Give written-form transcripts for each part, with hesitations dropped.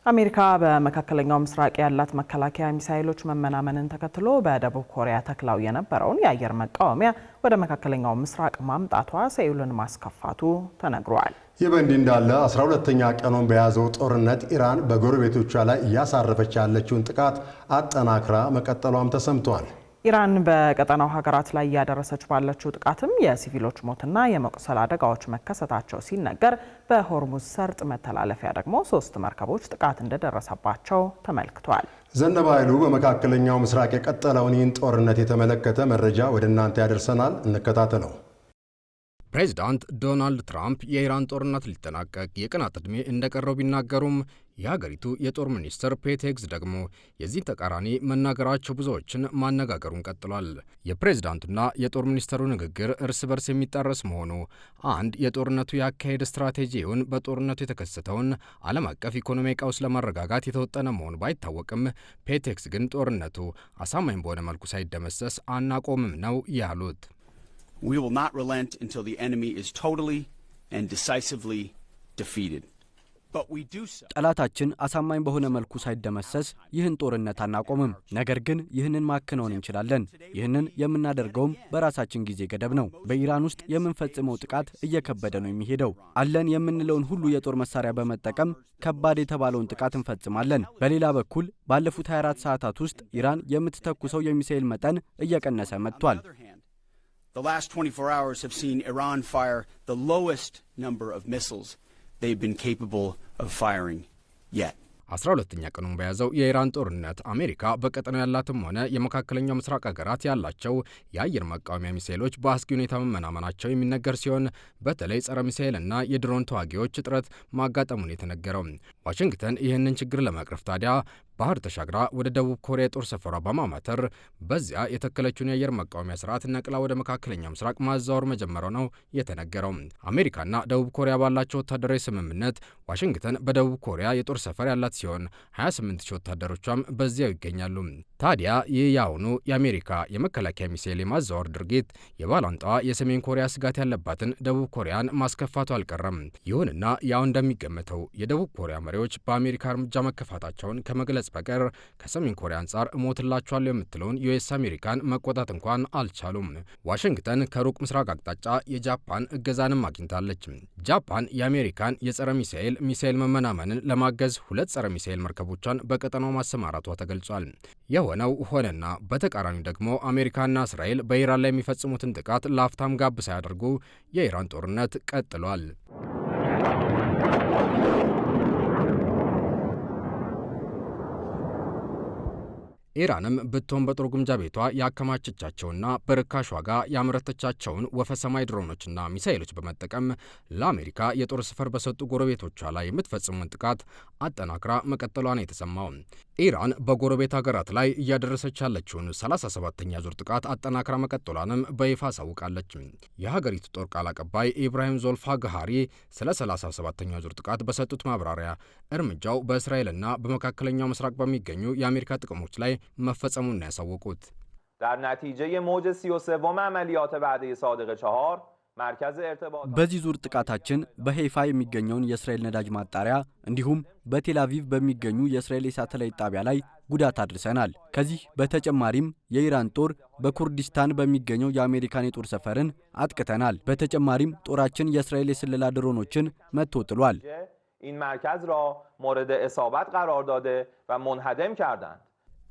አሜሪካ በመካከለኛው ምስራቅ ያላት መከላከያ ሚሳኤሎች መመናመንን ተከትሎ በደቡብ ኮሪያ ተክላው የነበረውን የአየር መቃወሚያ ወደ መካከለኛው ምስራቅ ማምጣቷ ሴኡልን ማስከፋቱ ተነግሯል። ይህ በእንዲህ እንዳለ 12ኛ ቀኑን በያዘው ጦርነት ኢራን በጎረቤቶቿ ላይ እያሳረፈች ያለችውን ጥቃት አጠናክራ መቀጠሏም ተሰምቷል። ኢራን በቀጠናው ሀገራት ላይ እያደረሰች ባለችው ጥቃትም የሲቪሎች ሞትና የመቁሰል አደጋዎች መከሰታቸው ሲነገር፣ በሆርሙዝ ሰርጥ መተላለፊያ ደግሞ 3 መርከቦች ጥቃት እንደደረሰባቸው ተመልክቷል። ዘነበ ኃይሉ በመካከለኛው ምስራቅ የቀጠለውን ይህን ጦርነት የተመለከተ መረጃ ወደ እናንተ ያደርሰናል። እንከታተለው። ፕሬዚዳንት ዶናልድ ትራምፕ የኢራን ጦርነት ሊጠናቀቅ የቀናት ዕድሜ እንደቀረው ቢናገሩም የሀገሪቱ የጦር ሚኒስትር ፔት ሄግዝ ደግሞ የዚህ ተቃራኒ መናገራቸው ብዙዎችን ማነጋገሩን ቀጥሏል። የፕሬዝዳንቱና የጦር ሚኒስትሩ ንግግር እርስ በርስ የሚጣረስ መሆኑ አንድ የጦርነቱ የአካሄድ ስትራቴጂውን በጦርነቱ የተከሰተውን ዓለም አቀፍ ኢኮኖሚ ቀውስ ለማረጋጋት የተወጠነ መሆኑ ባይታወቅም ፔት ሄግዝ ግን ጦርነቱ አሳማኝ በሆነ መልኩ ሳይደመሰስ አናቆምም ነው ያሉት። We will not relent until the enemy is totally and decisively defeated. ጠላታችን አሳማኝ በሆነ መልኩ ሳይደመሰስ ይህን ጦርነት አናቆምም። ነገር ግን ይህንን ማከናወን እንችላለን። ይህንን የምናደርገውም በራሳችን ጊዜ ገደብ ነው። በኢራን ውስጥ የምንፈጽመው ጥቃት እየከበደ ነው የሚሄደው። አለን የምንለውን ሁሉ የጦር መሳሪያ በመጠቀም ከባድ የተባለውን ጥቃት እንፈጽማለን። በሌላ በኩል ባለፉት 24 ሰዓታት ውስጥ ኢራን የምትተኩሰው የሚሳኤል መጠን እየቀነሰ መጥቷል። The last 24 hours have seen Iran fire the lowest number of missiles they've been capable of firing yet. 12ኛ ቀኑን በያዘው የኢራን ጦርነት አሜሪካ በቀጠናው ያላትም ሆነ የመካከለኛው ምስራቅ ሀገራት ያላቸው የአየር መቃወሚያ ሚሳኤሎች በአስጊ ሁኔታ መመናመናቸው የሚነገር ሲሆን በተለይ ጸረ ሚሳኤልና የድሮን ተዋጊዎች እጥረት ማጋጠሙን የተነገረው። ዋሽንግተን ይህንን ችግር ለመቅረፍ ታዲያ ባህር ተሻግራ ወደ ደቡብ ኮሪያ የጦር ሰፈሯ በማማተር በዚያ የተከለችውን የአየር መቃወሚያ ስርዓት ነቅላ ወደ መካከለኛው ምስራቅ ማዛወር መጀመሯ ነው የተነገረው። አሜሪካና ደቡብ ኮሪያ ባላቸው ወታደራዊ ስምምነት ዋሽንግተን በደቡብ ኮሪያ የጦር ሰፈር ያላት ሲሆን 28 ሺህ ወታደሮቿም በዚያው ይገኛሉ። ታዲያ ይህ ያሁኑ የአሜሪካ የመከላከያ ሚሳኤል የማዛወር ድርጊት የባላንጣዋ የሰሜን ኮሪያ ስጋት ያለባትን ደቡብ ኮሪያን ማስከፋቱ አልቀረም። ይሁንና ያው እንደሚገመተው የደቡብ ኮሪያ መሪዎች በአሜሪካ እርምጃ መከፋታቸውን ከመግለጽ በቀር ከሰሜን ኮሪያ አንጻር እሞትላቸዋለሁ የምትለውን ዩኤስ አሜሪካን መቆጣት እንኳን አልቻሉም። ዋሽንግተን ከሩቅ ምስራቅ አቅጣጫ የጃፓን እገዛንም አግኝታለች። ጃፓን የአሜሪካን የጸረ ሚሳኤል መመናመንን ለማገዝ 2 ጸረ ሚሳኤል መርከቦቿን በቀጠናው ማሰማራቷ ተገልጿል። የሆነው ሆነና በተቃራኒው ደግሞ አሜሪካና እስራኤል በኢራን ላይ የሚፈጽሙትን ጥቃት ለአፍታም ጋብ ሳያደርጉ የኢራን ጦርነት ቀጥሏል። ኢራንም ብትሆን በጦር ግምጃ ቤቷ ያከማቸቻቸውና በርካሽ ዋጋ ያመረተቻቸውን ወፈ ሰማይ ድሮኖችና ሚሳኤሎች በመጠቀም ለአሜሪካ የጦር ሰፈር በሰጡ ጎረቤቶቿ ላይ የምትፈጽሙን ጥቃት አጠናክራ መቀጠሏ ነው የተሰማው። ኢራን በጎረቤት ሀገራት ላይ እያደረሰች ያለችውን 37ኛ ዙር ጥቃት አጠናክራ መቀጠሏንም በይፋ አሳውቃለች። የሀገሪቱ ጦር ቃል አቀባይ ኢብራሂም ዞልፋጋሃሪ ስለ 37ኛ ዙር ጥቃት በሰጡት ማብራሪያ እርምጃው በእስራኤልና በመካከለኛው ምስራቅ በሚገኙ የአሜሪካ ጥቅሞች ላይ መፈጸሙን ነው ያሳወቁት። در نتیجه موج 33 عملیات وعده صادق 4 በዚህ ዙር ጥቃታችን በሄይፋ የሚገኘውን የእስራኤል ነዳጅ ማጣሪያ እንዲሁም በቴል አቪቭ በሚገኙ የእስራኤል የሳተላይት ጣቢያ ላይ ጉዳት አድርሰናል። ከዚህ በተጨማሪም የኢራን ጦር በኩርዲስታን በሚገኘው የአሜሪካን የጦር ሰፈርን አጥቅተናል። በተጨማሪም ጦራችን የእስራኤል የስለላ ድሮኖችን መትቶ ጥሏል። این مرکز را مورد اصابت قرار داده و منهدم کردند.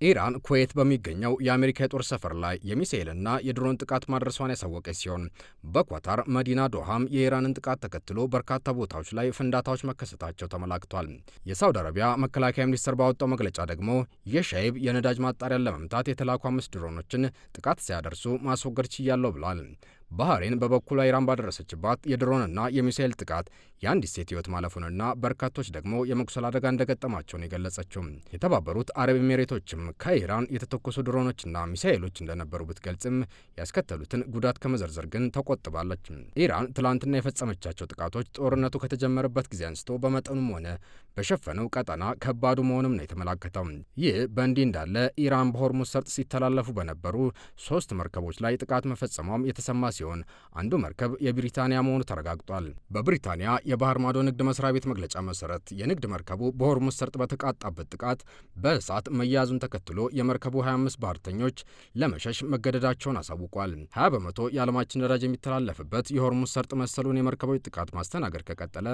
ኢራን ኩዌት በሚገኘው የአሜሪካ የጦር ሰፈር ላይ የሚሳኤልና የድሮን ጥቃት ማድረሷን ያሳወቀች ሲሆን በኳታር መዲና ዶሃም የኢራንን ጥቃት ተከትሎ በርካታ ቦታዎች ላይ ፍንዳታዎች መከሰታቸው ተመላክቷል። የሳውዲ አረቢያ መከላከያ ሚኒስቴር ባወጣው መግለጫ ደግሞ የሻይብ የነዳጅ ማጣሪያን ለመምታት የተላኩ 5 ድሮኖችን ጥቃት ሲያደርሱ ማስወገድ ችያለሁ ብሏል። ባህሬን በበኩሏ ኢራን ባደረሰችባት የድሮንና የሚሳኤል ጥቃት የአንዲት ሴት ሕይወት ማለፉንና በርካቶች ደግሞ የመቁሰል አደጋ እንደገጠማቸውን የገለጸችው የተባበሩት አረብ ኤሚሬቶችም ከኢራን የተተኮሱ ድሮኖችና ሚሳኤሎች እንደነበሩ ብትገልጽም ያስከተሉትን ጉዳት ከመዘርዘር ግን ተቆጥባለች። ኢራን ትላንትና የፈጸመቻቸው ጥቃቶች ጦርነቱ ከተጀመረበት ጊዜ አንስቶ በመጠኑም ሆነ በሸፈነው ቀጠና ከባዱ መሆኑም ነው የተመላከተው። ይህ በእንዲህ እንዳለ ኢራን በሆርሙዝ ሰርጥ ሲተላለፉ በነበሩ 3 መርከቦች ላይ ጥቃት መፈጸሟም የተሰማ ሲሆን አንዱ መርከብ የብሪታንያ መሆኑ ተረጋግጧል። በብሪታንያ የባህር ማዶ ንግድ መስሪያ ቤት መግለጫ መሰረት የንግድ መርከቡ በሆርሙዝ ሰርጥ በተቃጣበት ጥቃት በእሳት መያዙን ተከትሎ የመርከቡ 25 ባህርተኞች ለመሸሽ መገደዳቸውን አሳውቋል። 20 በመቶ የዓለማችን ነዳጅ የሚተላለፍበት የሆርሙዝ ሰርጥ መሰሉን የመርከቦች ጥቃት ማስተናገድ ከቀጠለ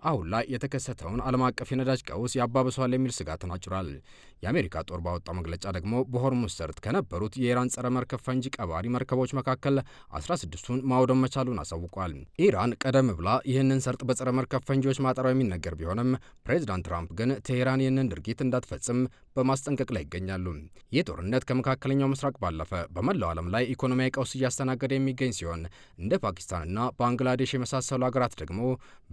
አሁን ላይ የተከሰተውን ዓለም አቀፍ የነዳጅ ቀውስ ያባብሰዋል የሚል ስጋትን አጭሯል። የአሜሪካ ጦር ባወጣው መግለጫ ደግሞ በሆርሙዝ ሰርጥ ከነበሩት የኢራን ጸረ መርከብ ፈንጂ ቀባሪ መርከቦች መካከል 16ቱን ማውደም መቻሉን አሳውቋል። ኢራን ቀደም ብላ ይህንን ሰርጥ በጸረ መርከብ ፈንጂዎች ማጠሯ የሚነገር ቢሆንም ፕሬዚዳንት ትራምፕ ግን ቴሄራን ይህንን ድርጊት እንዳትፈጽም በማስጠንቀቅ ላይ ይገኛሉ። ይህ ጦርነት ከመካከለኛው ምስራቅ ባለፈ በመላው ዓለም ላይ ኢኮኖሚያዊ ቀውስ እያስተናገደ የሚገኝ ሲሆን እንደ ፓኪስታንና ባንግላዴሽ የመሳሰሉ ሀገራት ደግሞ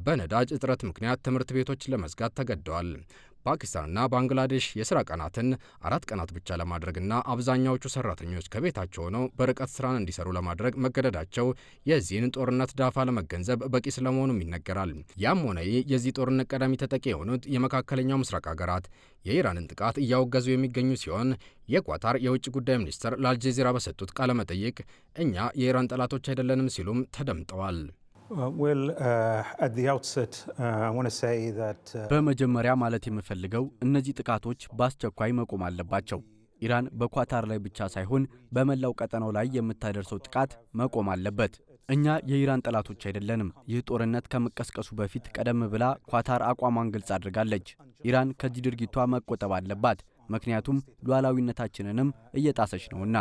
በነዳጅ እጥረት ምክንያት ትምህርት ቤቶችን ለመዝጋት ተገደዋል። ፓኪስታንና ባንግላዴሽ የስራ ቀናትን 4 ቀናት ብቻ ለማድረግና አብዛኛዎቹ ሰራተኞች ከቤታቸው ሆነው በርቀት ስራን እንዲሰሩ ለማድረግ መገደዳቸው የዚህን ጦርነት ዳፋ ለመገንዘብ በቂ ስለመሆኑም ይነገራል። ያም ሆነ የዚህ ጦርነት ቀዳሚ ተጠቂ የሆኑት የመካከለኛው ምስራቅ ሀገራት የኢራንን ጥቃት እያወገዙ የሚገኙ ሲሆን የኳታር የውጭ ጉዳይ ሚኒስትር ለአልጀዚራ በሰጡት ቃለ መጠይቅ እኛ የኢራን ጠላቶች አይደለንም ሲሉም ተደምጠዋል። በመጀመሪያ ማለት የምፈልገው እነዚህ ጥቃቶች በአስቸኳይ መቆም አለባቸው። ኢራን በኳታር ላይ ብቻ ሳይሆን በመላው ቀጠናው ላይ የምታደርሰው ጥቃት መቆም አለበት። እኛ የኢራን ጠላቶች አይደለንም። ይህ ጦርነት ከመቀስቀሱ በፊት ቀደም ብላ ኳታር አቋሟን ግልጽ አድርጋለች። ኢራን ከዚህ ድርጊቷ መቆጠብ አለባት፣ ምክንያቱም ሉዓላዊነታችንንም እየጣሰች ነውና።